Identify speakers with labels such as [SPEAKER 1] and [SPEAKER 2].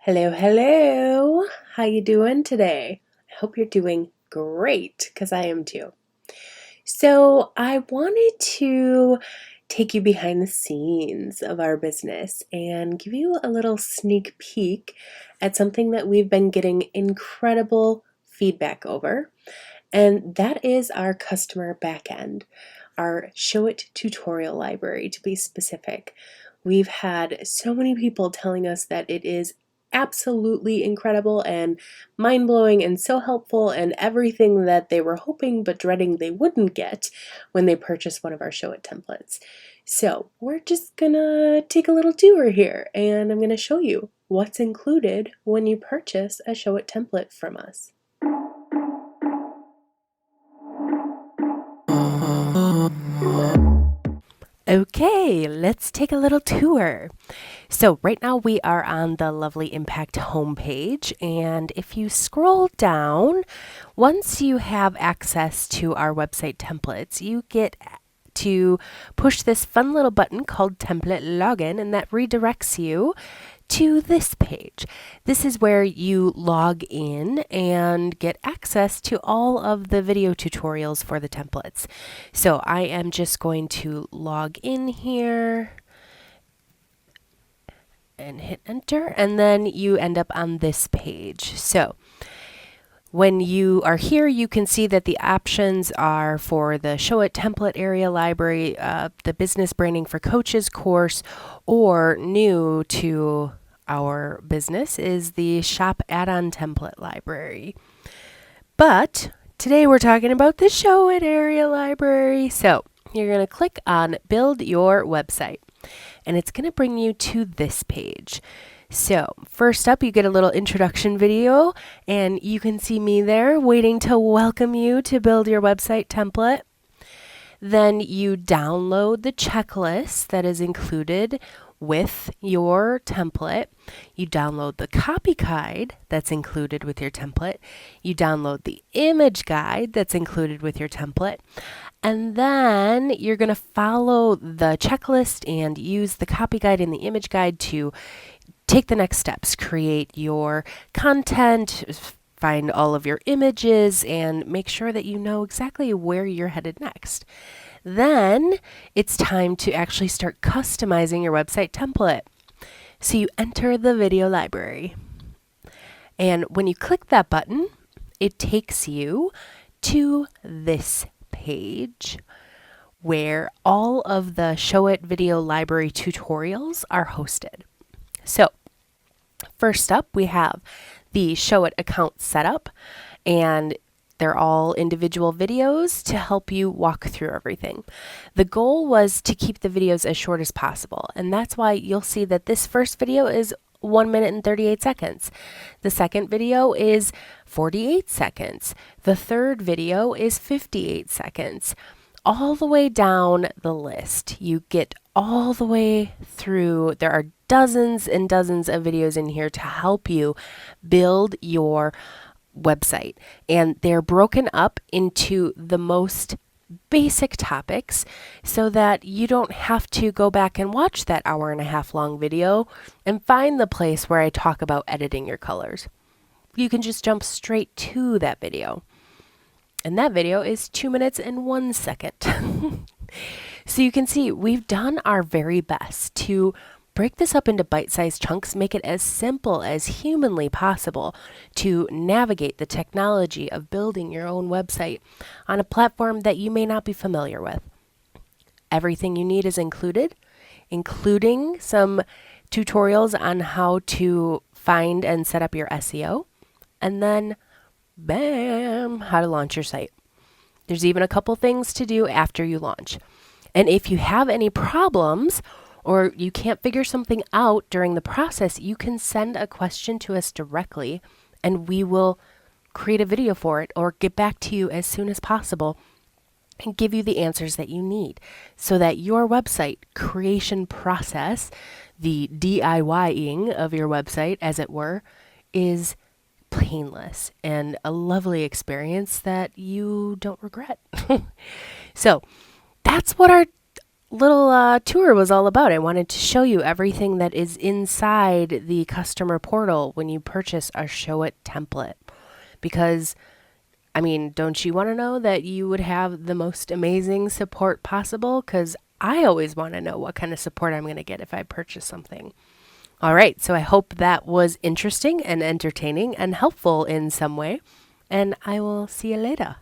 [SPEAKER 1] Hello, hello. How you doing today? I hope you're doing great because I am too. So, I wanted to take you behind the scenes of our business and give you a little sneak peek at something that we've been getting incredible feedback over, and that is our customer backend, our Showit tutorial library to be specific. We've had so many people telling us that it is absolutely incredible and mind-blowing and so helpful and everything that they were hoping but dreading they wouldn't get when they purchased one of our Showit templates. So we're just gonna take a little tour here and I'm gonna show you what's included when you purchase a Showit template from us. Okay, let's take a little tour. So right now we are on the Lovely Impact homepage, and if you scroll down, once you have access to our website templates, you get to push this fun little button called Template Login, and that redirects you to this page. This is where you log in and get access to all of the video tutorials for the templates. So I am just going to log in here and hit enter, and then you end up on this page. So when you are here, you can see that the options are for the Showit template area library, the business branding for coaches course, or new to our business is the shop add-on template library. But today we're talking about the Showit area library. So you're going to click on build your website, and it's going to bring you to this page. So first up, you get a little introduction video, and you can see me there waiting to welcome you to build your website template. Then you download the checklist that is included with your template. You download the copy guide that's included with your template. You download the image guide that's included with your template. And then you're going to follow the checklist and use the copy guide and the image guide to take the next steps, create your content, find all of your images, and make sure that you know exactly where you're headed next. Then it's time to actually start customizing your website template. So you enter the video library. And when you click that button, it takes you to this page where all of the Showit video library tutorials are hosted. So first up, we have the Showit account setup, and they're all individual videos to help you walk through everything. The goal was to keep the videos as short as possible, and that's why you'll see that this first video is 1 minute and 38 seconds. The second video is 48 seconds. The third video is 58 seconds. All the way down the list, you get all the way through. There are dozens and dozens of videos in here to help you build your website, and they're broken up into the most basic topics so that you don't have to go back and watch that 1.5 hour long video and find the place where I talk about editing your colors. You can just jump straight to that video. And that video is 2 minutes and 1 second. So you can see we've done our very best to break this up into bite-sized chunks, make it as simple as humanly possible to navigate the technology of building your own website on a platform that you may not be familiar with. Everything you need is included, including some tutorials on how to find and set up your SEO, and then bam, how to launch your site. There's even a couple things to do after you launch. And if you have any problems or you can't figure something out during the process, you can send a question to us directly and we will create a video for it or get back to you as soon as possible and give you the answers that you need so that your website creation process, the DIYing of your website, as it were, is painless and a lovely experience that you don't regret. So that's what our little tour was all about. I wanted to show you everything that is inside the customer portal when you purchase a Showit template. Because, I mean, don't you want to know that you would have the most amazing support possible? Because I always want to know what kind of support I'm going to get if I purchase something. All right, so I hope that was interesting and entertaining and helpful in some way. And I will see you later.